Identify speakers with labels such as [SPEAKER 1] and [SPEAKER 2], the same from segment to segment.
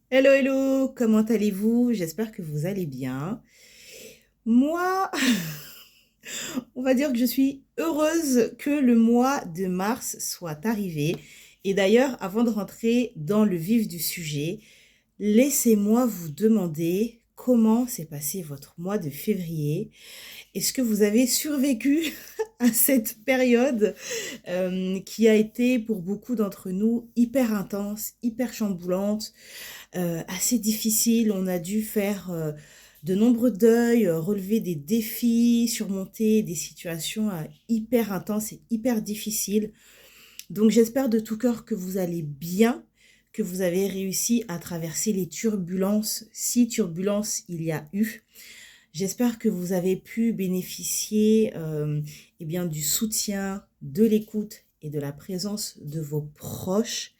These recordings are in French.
[SPEAKER 1] Hello, hello, comment allez-vous? J'espère que vous allez bien. Moi, on va dire que je suis heureuse que le mois de mars soit arrivé. Et d'ailleurs, avant de rentrer dans le vif du sujet, laissez-moi vous demander comment s'est passé votre mois de février. Est-ce que vous avez survécu à cette période qui a été pour beaucoup d'entre nous hyper intense, hyper chamboulante? Assez difficile. On a dû faire de nombreux deuils, relever des défis, surmonter des situations hyper intenses et hyper difficiles. Donc j'espère de tout cœur que vous allez bien, que vous avez réussi à traverser les turbulences, si turbulences il y a eu. J'espère que vous avez pu bénéficier eh bien, du soutien, de l'écoute et de la présence de vos proches.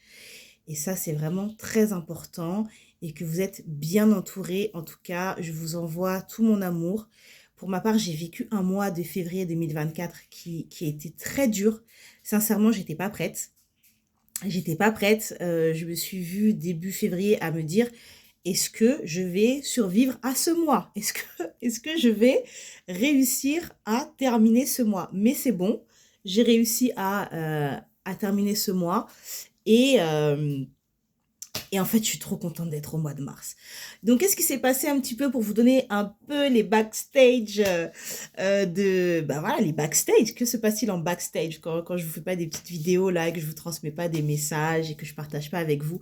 [SPEAKER 1] Et ça, c'est vraiment très important et que vous êtes bien entourés. En tout cas, je vous envoie tout mon amour. Pour ma part, j'ai vécu un mois de février 2024 qui a été très dur. Sincèrement, j'étais pas prête. J'étais pas prête. Je me suis vue début février à me dire, est-ce que je vais survivre à ce mois? Est-ce que je vais réussir à terminer ce mois? Mais c'est bon, j'ai réussi à terminer ce mois. Et, euh, et en fait, je suis trop contente d'être au mois de mars. Donc, qu'est-ce qui s'est passé un petit peu pour vous donner un peu les backstage bah voilà, les backstage. Que se passe-t-il en backstage quand je vous fais pas des petites vidéos là, que je vous transmets pas des messages et que je partage pas avec vous?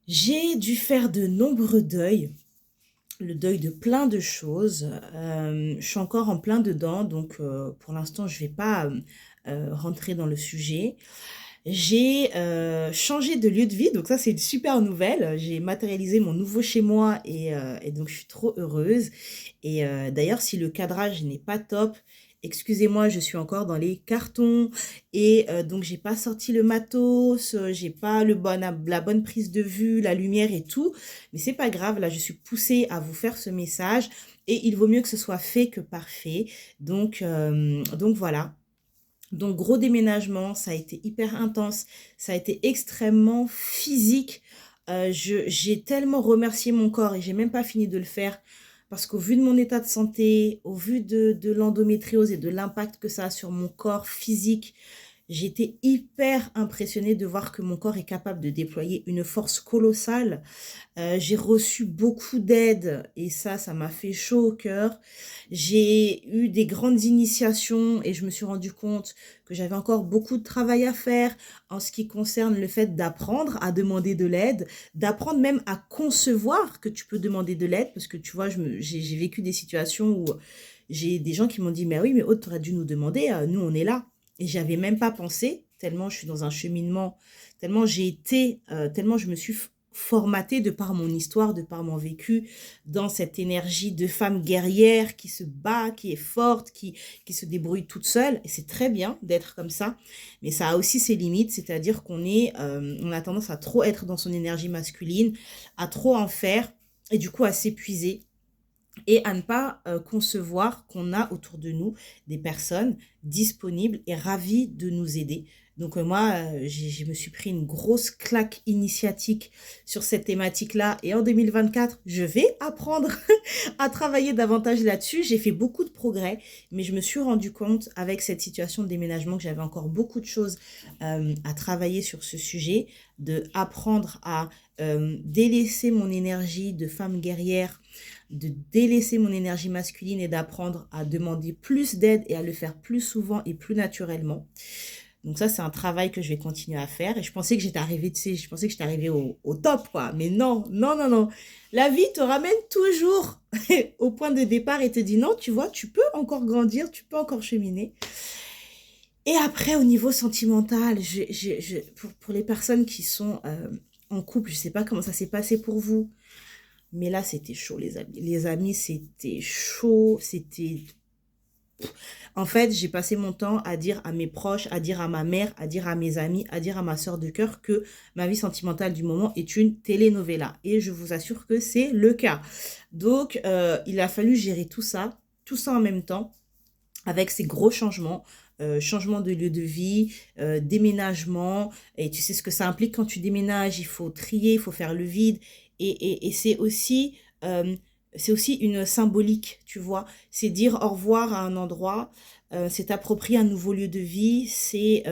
[SPEAKER 1] J'ai dû faire de nombreux deuils. Le deuil de plein de choses. Je suis encore en plein dedans, donc pour l'instant, je vais pas rentrer dans le sujet. J'ai changé de lieu de vie, donc ça c'est une super nouvelle. J'ai matérialisé mon nouveau chez moi et donc je suis trop heureuse. Et d'ailleurs, si le cadrage n'est pas top, excusez-moi, je suis encore dans les cartons et donc j'ai pas sorti le matos, j'ai pas la bonne prise de vue, la lumière et tout, mais c'est pas grave. Là, je suis poussée à vous faire ce message et il vaut mieux que ce soit fait que parfait. Donc voilà. Donc, gros déménagement, ça a été hyper intense, ça a été extrêmement physique. J'ai tellement remercié mon corps et j'ai même pas fini de le faire parce qu'au vu de mon état de santé, au vu de l'endométriose et de l'impact que ça a sur mon corps physique, j'étais hyper impressionnée de voir que mon corps est capable de déployer une force colossale. J'ai reçu beaucoup d'aide et ça m'a fait chaud au cœur. J'ai eu des grandes initiations et je me suis rendu compte que j'avais encore beaucoup de travail à faire en ce qui concerne le fait d'apprendre à demander de l'aide, d'apprendre même à concevoir que tu peux demander de l'aide parce que tu vois, j'ai vécu des situations où j'ai des gens qui m'ont dit, mais oui, mais Aude, t'aurais dû nous demander, nous on est là. Et j'avais même pas pensé, tellement je suis dans un cheminement, tellement j'ai été, tellement je me suis formatée de par mon histoire, de par mon vécu, dans cette énergie de femme guerrière qui se bat, qui est forte, qui se débrouille toute seule. Et c'est très bien d'être comme ça, mais ça a aussi ses limites, c'est-à-dire on a tendance à trop être dans son énergie masculine, à trop en faire, et du coup à s'épuiser et à ne pas concevoir qu'on a autour de nous des personnes disponibles et ravies de nous aider. Donc moi, je me suis pris une grosse claque initiatique sur cette thématique-là. Et en 2024, je vais apprendre à travailler davantage là-dessus. J'ai fait beaucoup de progrès, mais je me suis rendu compte avec cette situation de déménagement que j'avais encore beaucoup de choses à travailler sur ce sujet, de apprendre à délaisser mon énergie de femme guerrière, de délaisser mon énergie masculine et d'apprendre à demander plus d'aide et à le faire plus souvent et plus naturellement. Donc ça, c'est un travail que je vais continuer à faire. Et je pensais que j'étais arrivée, tu sais, je pensais que j'étais arrivée au top, quoi. Mais non, non, non, non. La vie te ramène toujours au point de départ et te dit non, tu vois, tu peux encore grandir, tu peux encore cheminer. Et après, au niveau sentimental, pour les personnes qui sont en couple, je sais pas comment ça s'est passé pour vous, mais là, c'était chaud, les amis. Les amis, c'était chaud. En fait, j'ai passé mon temps à dire à mes proches, à dire à ma mère, à dire à mes amis, à dire à ma soeur de cœur que ma vie sentimentale du moment est une telenovela. Et je vous assure que c'est le cas. Donc, il a fallu gérer tout ça en même temps avec ces gros changements, changement de lieu de vie, déménagement, et tu sais ce que ça implique quand tu déménages, il faut trier, il faut faire le vide, Et c'est aussi une symbolique, tu vois. C'est dire au revoir à un endroit, c'est t'approprier un nouveau lieu de vie, c'est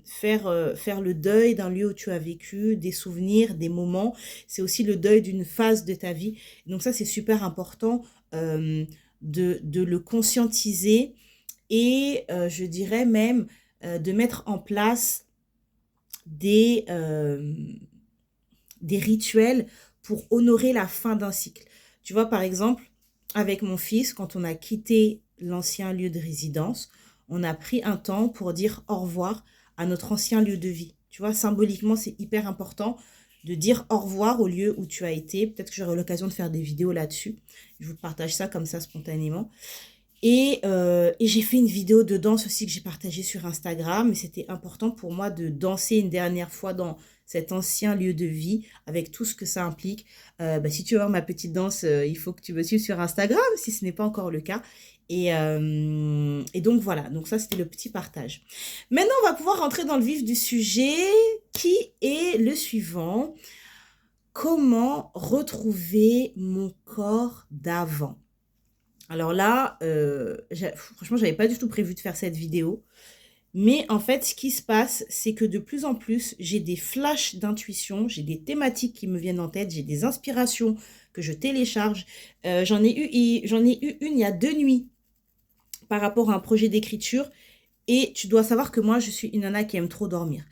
[SPEAKER 1] faire le deuil d'un lieu où tu as vécu, des souvenirs, des moments. C'est aussi le deuil d'une phase de ta vie. Donc ça, c'est super important euh, de le conscientiser et je dirais même de mettre en place des, euh, des rituels pour honorer la fin d'un cycle. Tu vois, par exemple, avec mon fils, quand on a quitté l'ancien lieu de résidence, on a pris un temps pour dire au revoir à notre ancien lieu de vie. Tu vois, symboliquement, c'est hyper important de dire au revoir au lieu où tu as été. Peut-être que j'aurai l'occasion de faire des vidéos là-dessus. Je vous partage ça comme ça spontanément. Et j'ai fait une vidéo de danse aussi que j'ai partagée sur Instagram. Et c'était important pour moi de danser une dernière fois dans cet ancien lieu de vie avec tout ce que ça implique. Si tu veux voir ma petite danse, il faut que tu me suives sur Instagram si ce n'est pas encore le cas. Et donc voilà, donc ça c'était le petit partage. Maintenant, on va pouvoir rentrer dans le vif du sujet qui est le suivant. Comment retrouver mon corps d'avant? Alors là, franchement, j'avais pas du tout prévu de faire cette vidéo. Mais en fait, ce qui se passe, c'est que de plus en plus, j'ai des flashs d'intuition, j'ai des thématiques qui me viennent en tête, j'ai des inspirations que je télécharge. J'en ai eu une il y a 2 nuits par rapport à un projet d'écriture. Et tu dois savoir que moi, je suis une nana qui aime trop dormir.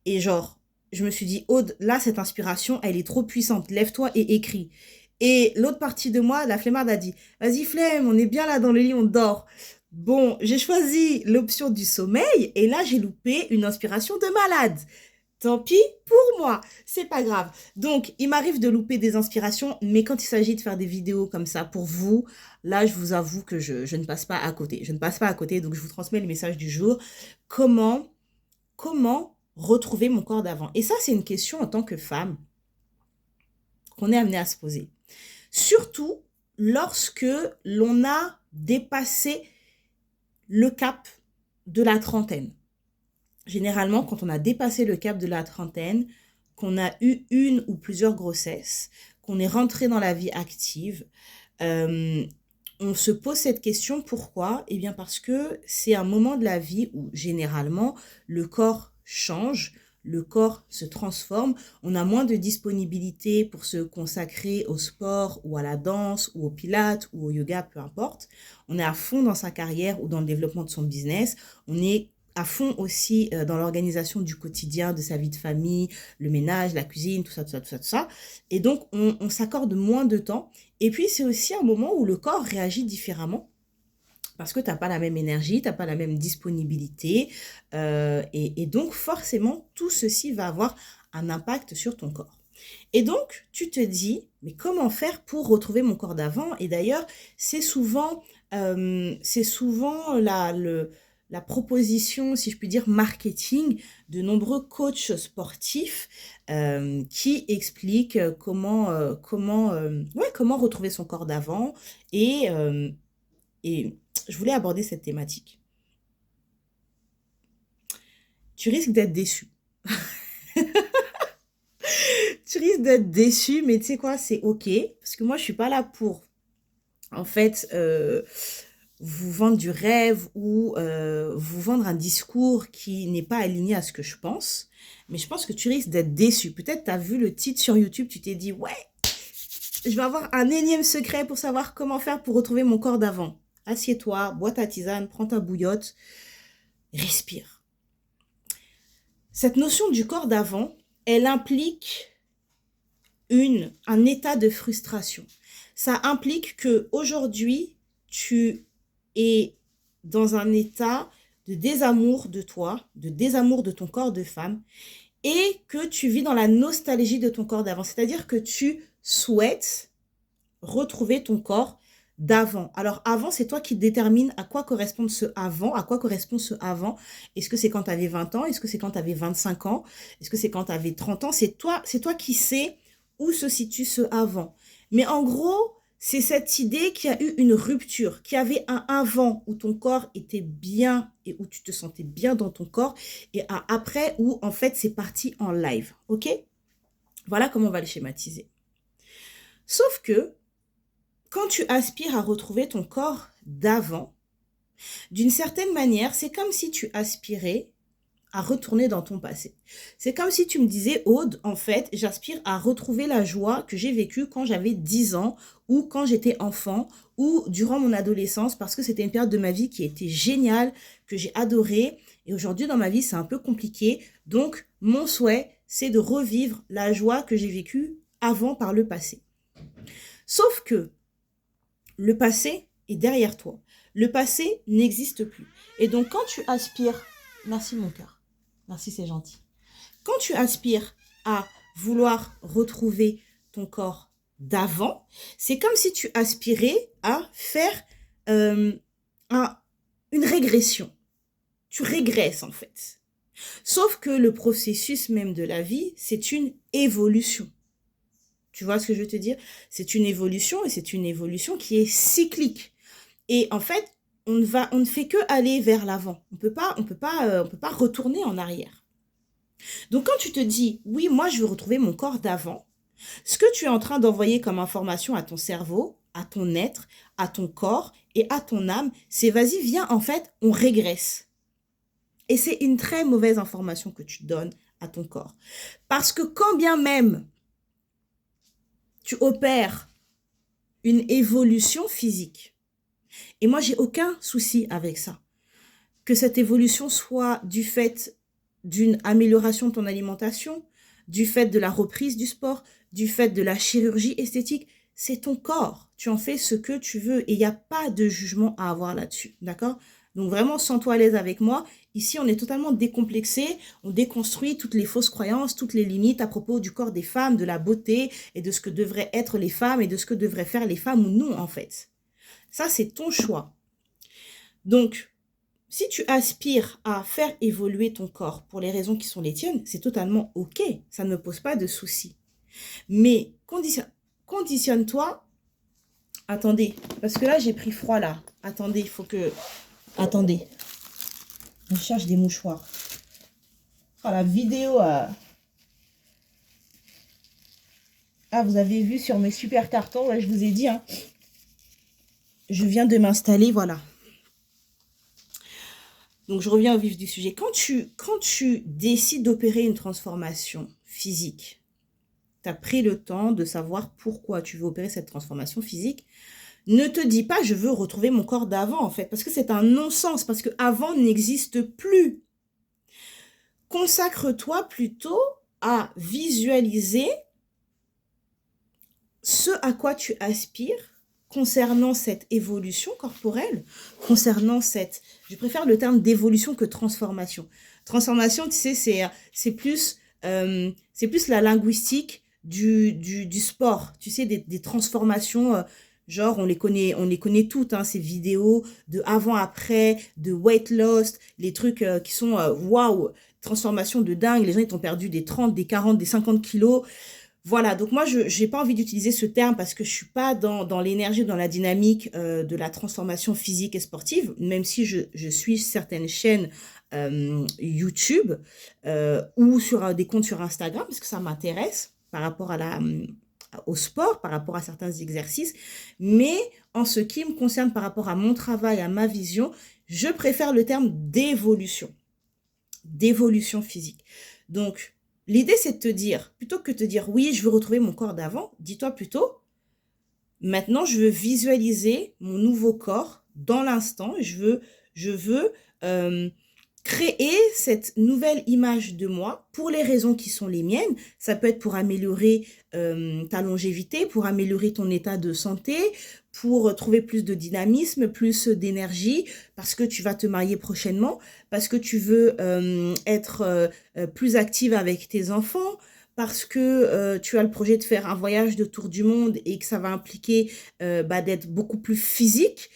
[SPEAKER 1] Et genre, je me suis dit, Aude, là, cette inspiration, elle est trop puissante. Lève-toi et écris. Et l'autre partie de moi, la flemmarde, a dit, vas-y, flemme, on est bien là dans le lit, on dort. Bon, j'ai choisi l'option du sommeil et là, j'ai loupé une inspiration de malade. Tant pis pour moi, c'est pas grave. Donc, il m'arrive de louper des inspirations, mais quand il s'agit de faire des vidéos comme ça pour vous, là, je vous avoue que je ne passe pas à côté. Je ne passe pas à côté, donc je vous transmets le message du jour. Comment, comment retrouver mon corps d'avant? Et ça, c'est une question en tant que femme qu'on est amené à se poser. Surtout lorsque l'on a dépassé le cap de la trentaine. Généralement, quand on a dépassé le cap de la trentaine, qu'on a eu une ou plusieurs grossesses, qu'on est rentré dans la vie active, euh, on se pose cette question. Pourquoi? Eh bien parce que c'est un moment de la vie où généralement le corps change, le corps se transforme, on a moins de disponibilité pour se consacrer au sport ou à la danse ou au pilates ou au yoga, peu importe. On est à fond dans sa carrière ou dans le développement de son business. On est à fond aussi dans l'organisation du quotidien, de sa vie de famille, le ménage, la cuisine, tout ça, tout ça, tout ça, tout ça. Et donc, on s'accorde moins de temps. Et puis, c'est aussi un moment où le corps réagit différemment parce que tu n'as pas la même énergie, tu n'as pas la même disponibilité. Et donc, forcément, tout ceci va avoir un impact sur ton corps. Et donc, tu te dis, mais comment faire pour retrouver mon corps d'avant? Et d'ailleurs, c'est souvent la proposition, si je puis dire, marketing de nombreux coachs sportifs qui expliquent comment retrouver son corps d'avant. Et je voulais aborder cette thématique. Tu risques d'être déçu. Tu risques d'être déçu, mais tu sais quoi, c'est OK. Parce que moi, je suis pas là pour, en fait, vous vendre du rêve ou vous vendre un discours qui n'est pas aligné à ce que je pense. Mais je pense que tu risques d'être déçu. Peut-être tu as vu le titre sur YouTube, tu t'es dit, ouais, je vais avoir un énième secret pour savoir comment faire pour retrouver mon corps d'avant. Assieds-toi, bois ta tisane, prends ta bouillotte, respire. Cette notion du corps d'avant, elle implique un état de frustration. Ça implique que aujourd'hui, tu es dans un état de désamour de toi, de désamour de ton corps de femme, et que tu vis dans la nostalgie de ton corps d'avant. C'est-à-dire que tu souhaites retrouver ton corps d'avant. Alors avant, c'est toi qui détermines à quoi correspond ce avant, à quoi correspond ce avant. Est-ce que c'est quand tu avais 20 ans? Est-ce que c'est quand tu avais 25 ans? Est-ce que c'est quand tu avais 30 ans? C'est toi qui sais où se situe ce avant. Mais en gros, c'est cette idée qu'il y a eu une rupture, qu'il y avait un avant où ton corps était bien et où tu te sentais bien dans ton corps, et un après où en fait c'est parti en live. Ok? Voilà comment on va le schématiser. Sauf que quand tu aspires à retrouver ton corps d'avant, d'une certaine manière, c'est comme si tu aspirais à retourner dans ton passé. C'est comme si tu me disais, Aude, en fait, j'aspire à retrouver la joie que j'ai vécue quand j'avais 10 ans ou quand j'étais enfant ou durant mon adolescence parce que c'était une période de ma vie qui était géniale, que j'ai adorée. Et aujourd'hui, dans ma vie, c'est un peu compliqué. Donc, mon souhait, c'est de revivre la joie que j'ai vécue avant par le passé. Sauf que le passé est derrière toi. Le passé n'existe plus. Et donc, quand tu aspires, merci mon cœur, merci, c'est gentil. Quand tu aspires à vouloir retrouver ton corps d'avant, c'est comme si tu aspirais à faire euh, une régression. Tu régresses en fait. Sauf que le processus même de la vie, c'est une évolution. Tu vois ce que je veux te dire? C'est une évolution et c'est une évolution qui est cyclique. Et en fait, on ne fait que aller vers l'avant. On peut pas retourner en arrière. Donc quand tu te dis, oui, moi je veux retrouver mon corps d'avant, ce que tu es en train d'envoyer comme information à ton cerveau, à ton être, à ton corps et à ton âme, c'est vas-y, viens, en fait, on régresse. Et c'est une très mauvaise information que tu donnes à ton corps. Parce que quand bien même tu opères une évolution physique, et moi j'ai aucun souci avec ça, que cette évolution soit du fait d'une amélioration de ton alimentation, du fait de la reprise du sport, du fait de la chirurgie esthétique, c'est ton corps. Tu en fais ce que tu veux et il n'y a pas de jugement à avoir là-dessus, d'accord? Donc vraiment, sens-toi à l'aise avec moi. Ici, on est totalement décomplexé. On déconstruit toutes les fausses croyances, toutes les limites à propos du corps des femmes, de la beauté et de ce que devraient être les femmes et de ce que devraient faire les femmes ou non, en fait. Ça, c'est ton choix. Donc, si tu aspires à faire évoluer ton corps pour les raisons qui sont les tiennes, c'est totalement OK. Ça ne me pose pas de soucis. Mais conditionne-toi. Attendez, parce que là, j'ai pris froid là. Attendez, il faut que... Attendez. Je cherche des mouchoirs. Oh, la vidéo... Ah, vous avez vu sur mes super cartons, ouais, je vous ai dit, hein. Je viens de m'installer, voilà. Donc, je reviens au vif du sujet. Quand tu décides d'opérer une transformation physique, tu as pris le temps de savoir pourquoi tu veux opérer cette transformation physique. Ne te dis pas, je veux retrouver mon corps d'avant, en fait, parce que c'est un non-sens, parce que avant n'existe plus. Consacre-toi plutôt à visualiser ce à quoi tu aspires concernant cette évolution corporelle, concernant cette... Je préfère le terme d'évolution que transformation. Transformation, tu sais, c'est plus la linguistique du sport. Tu sais, des transformations, genre, on les connaît toutes, hein, ces vidéos de avant-après, de weight loss, les trucs qui sont, waouh, transformation de dingue. Les gens, ils ont perdu des 30, des 40, des 50 kilos. Voilà, donc moi, je n'ai pas envie d'utiliser ce terme parce que je suis pas dans l'énergie, dans la dynamique de la transformation physique et sportive, même si je suis certaines chaînes YouTube ou sur des comptes sur Instagram, parce que ça m'intéresse par rapport au sport, par rapport à certains exercices. Mais en ce qui me concerne par rapport à mon travail, à ma vision, je préfère le terme d'évolution physique. Donc, l'idée, c'est de te dire, plutôt que de te dire, oui, je veux retrouver mon corps d'avant, dis-toi plutôt, maintenant, je veux visualiser mon nouveau corps dans l'instant. Je veux créer cette nouvelle image de moi pour les raisons qui sont les miennes. Ça peut être pour améliorer ta longévité, pour améliorer ton état de santé, pour trouver plus de dynamisme, plus d'énergie, parce que tu vas te marier prochainement, parce que tu veux être plus active avec tes enfants, parce que tu as le projet de faire un voyage de tour du monde et que ça va impliquer d'être beaucoup plus physique,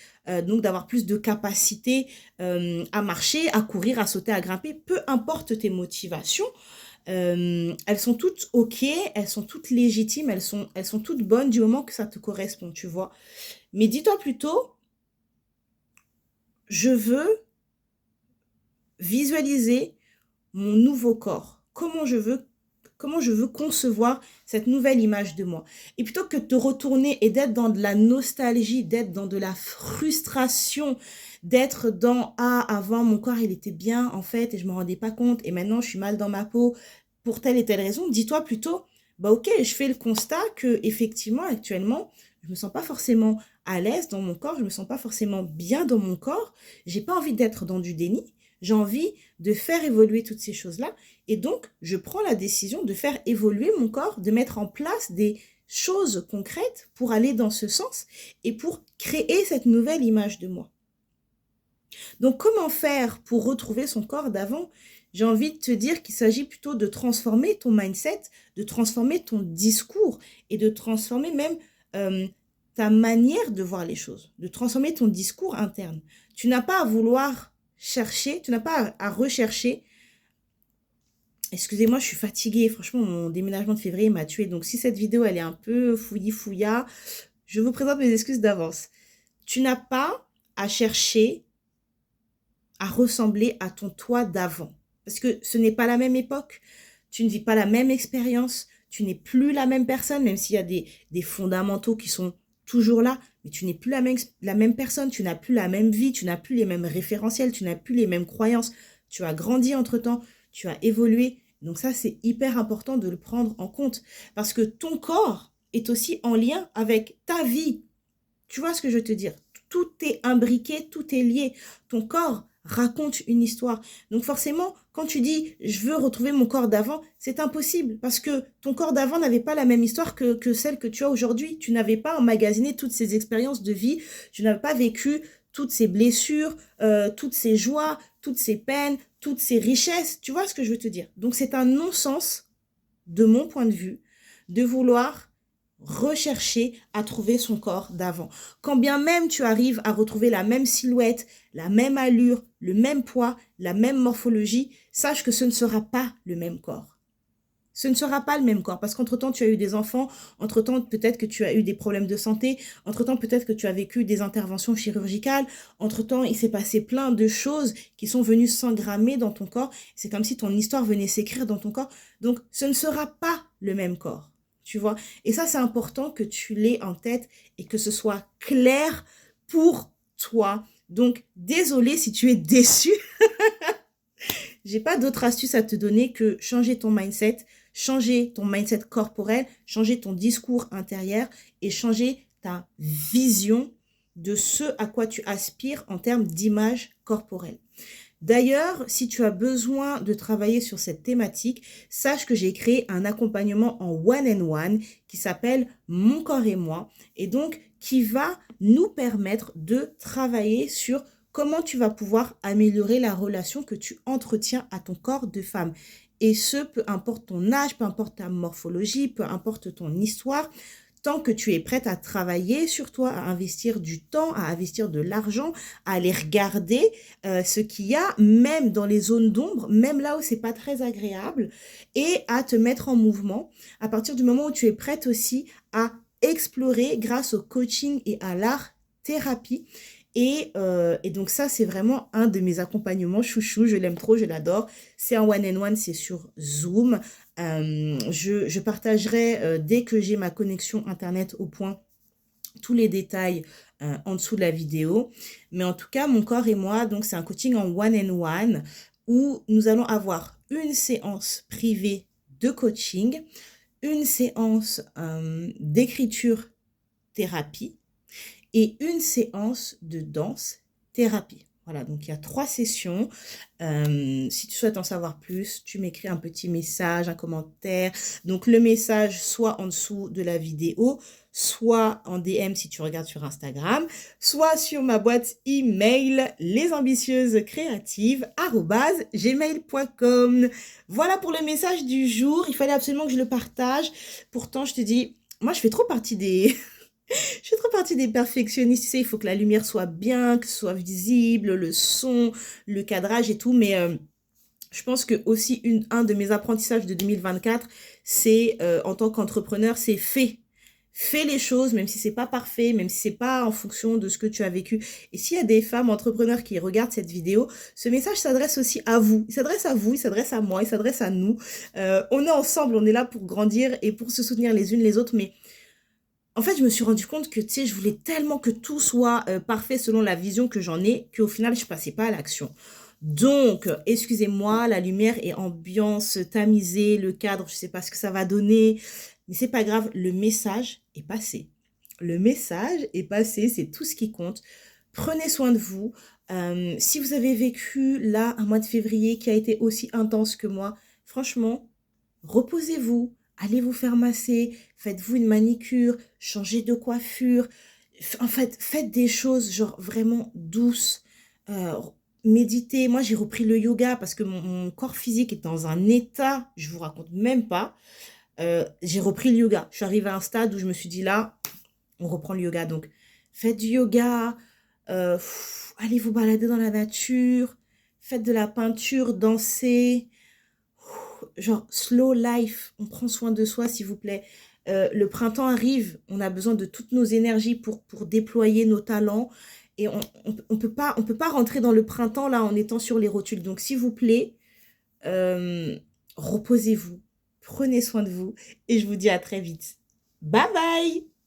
[SPEAKER 1] donc d'avoir plus de capacité à marcher, à courir, à sauter, à grimper, peu importe tes motivations. Elles sont toutes OK, elles sont toutes légitimes, elles sont toutes bonnes du moment que ça te correspond, tu vois. Mais dis-toi plutôt, je veux visualiser mon nouveau corps. Comment je veux comment je veux concevoir cette nouvelle image de moi. Et plutôt que de te retourner et d'être dans de la nostalgie, d'être dans de la frustration, d'être dans ah avant mon corps il était bien en fait et je me rendais pas compte et maintenant je suis mal dans ma peau pour telle et telle raison, dis-toi plutôt bah ok, je fais le constat que effectivement actuellement je me sens pas forcément à l'aise dans mon corps, je me sens pas forcément bien dans mon corps, j'ai pas envie d'être dans du déni, j'ai envie de faire évoluer toutes ces choses-là et donc je prends la décision de faire évoluer mon corps, de mettre en place des choses concrètes pour aller dans ce sens et pour créer cette nouvelle image de moi. Donc, comment faire pour retrouver son corps d'avant? J'ai envie de te dire qu'il s'agit plutôt de transformer ton mindset, de transformer ton discours et de transformer même ta manière de voir les choses, de transformer ton discours interne. Tu n'as pas à vouloir chercher, tu n'as pas à rechercher. Excusez-moi, je suis fatiguée. Franchement, mon déménagement de février m'a tuée. Donc, si cette vidéo, elle est un peu fouillis-fouilla, je vous présente mes excuses d'avance. Tu n'as pas à chercher à ressembler à ton toi d'avant. Parce que ce n'est pas la même époque, tu ne vis pas la même expérience, tu n'es plus la même personne, même s'il y a des fondamentaux qui sont toujours là, mais tu n'es plus la même personne, tu n'as plus la même vie, tu n'as plus les mêmes référentiels, tu n'as plus les mêmes croyances, tu as grandi entre-temps, tu as évolué. Donc ça, c'est hyper important de le prendre en compte parce que ton corps est aussi en lien avec ta vie. Tu vois ce que je veux te dire? Tout est imbriqué, tout est lié. Ton corps raconte une histoire. Donc forcément, quand tu dis « je veux retrouver mon corps d'avant », c'est impossible parce que ton corps d'avant n'avait pas la même histoire que celle que tu as aujourd'hui. Tu n'avais pas emmagasiné toutes ces expériences de vie, tu n'avais pas vécu toutes ces blessures, toutes ces joies, toutes ces peines, toutes ces richesses. Tu vois ce que je veux te dire? Donc c'est un non-sens, de mon point de vue, de vouloir rechercher à trouver son corps d'avant. Quand bien même tu arrives à retrouver la même silhouette, la même allure, le même poids, la même morphologie, sache que ce ne sera pas le même corps. Ce ne sera pas le même corps parce qu'entre-temps, tu as eu des enfants, entre-temps, peut-être que tu as eu des problèmes de santé, entre-temps, peut-être que tu as vécu des interventions chirurgicales, entre-temps, il s'est passé plein de choses qui sont venues s'engrammer dans ton corps. C'est comme si ton histoire venait s'écrire dans ton corps. Donc, ce ne sera pas le même corps. Tu vois? Et ça, c'est important que tu l'aies en tête et que ce soit clair pour toi. Donc, désolé si tu es déçu. J'ai pas d'autre astuce à te donner que changer ton mindset corporel, changer ton discours intérieur et changer ta vision de ce à quoi tu aspires en termes d'image corporelle. D'ailleurs, si tu as besoin de travailler sur cette thématique, sache que j'ai créé un accompagnement en one-on-one qui s'appelle Mon corps et moi et donc qui va nous permettre de travailler sur comment tu vas pouvoir améliorer la relation que tu entretiens à ton corps de femme. Et ce, peu importe ton âge, peu importe ta morphologie, peu importe ton histoire, tant que tu es prête à travailler sur toi, à investir du temps, à investir de l'argent, à aller regarder ce qu'il y a, même dans les zones d'ombre, même là où c'est pas très agréable, et à te mettre en mouvement à partir du moment où tu es prête aussi à explorer grâce au coaching et à l'art-thérapie. Et donc ça, c'est vraiment un de mes accompagnements chouchou. Je l'aime trop, je l'adore. C'est un one-on-one, c'est sur Zoom. Je partagerai dès que j'ai ma connexion Internet au point tous les détails en dessous de la vidéo. Mais en tout cas, mon corps et moi, donc c'est un coaching en one-on-one où nous allons avoir une séance privée de coaching, une séance d'écriture thérapie et une séance de danse thérapie. Voilà, donc il y a 3 sessions. Si tu souhaites en savoir plus, tu m'écris un petit message, un commentaire. Donc le message soit en dessous de la vidéo, soit en DM si tu regardes sur Instagram, soit sur ma boîte email lesambitieusecreatives@gmail.com. Voilà pour le message du jour. Il fallait absolument que je le partage. Pourtant, je te dis, moi je fais trop partie des... Je fais trop partie des perfectionnistes, tu sais, il faut que la lumière soit bien, que ce soit visible, le son, le cadrage et tout, mais je pense que aussi un de mes apprentissages de 2024, c'est en tant qu'entrepreneur, c'est Fais les choses, même si c'est pas parfait, même si c'est pas en fonction de ce que tu as vécu. Et s'il y a des femmes entrepreneurs qui regardent cette vidéo, ce message s'adresse aussi à vous. Il s'adresse à vous, il s'adresse à moi, il s'adresse à nous. On est ensemble, on est là pour grandir et pour se soutenir les unes les autres. Mais en fait, je me suis rendu compte que, tu sais, je voulais tellement que tout soit parfait selon la vision que j'en ai, qu'au final, je passais pas à l'action. Donc, excusez-moi, la lumière et ambiance tamisée, le cadre, je sais pas ce que ça va donner, mais c'est pas grave, le message est passé. Le message est passé, c'est tout ce qui compte. Prenez soin de vous. Si vous avez vécu là un mois de février qui a été aussi intense que moi, franchement, reposez-vous, allez vous faire masser, faites-vous une manicure, changez de coiffure. En fait, faites des choses genre vraiment douces. Euh, Méditez. Moi, j'ai repris le yoga parce que mon corps physique est dans un état, je vous raconte même pas. J'ai repris le yoga. Je suis arrivée à un stade où je me suis dit là, on reprend le yoga. Donc, faites du yoga, allez vous balader dans la nature, faites de la peinture, dansez, genre slow life, on prend soin de soi s'il vous plaît. Le printemps arrive, on a besoin de toutes nos énergies pour déployer nos talents et on peut pas rentrer dans le printemps là en étant sur les rotules. Donc s'il vous plaît, euh, reposez-vous, prenez soin de vous et je vous dis à très vite. Bye bye!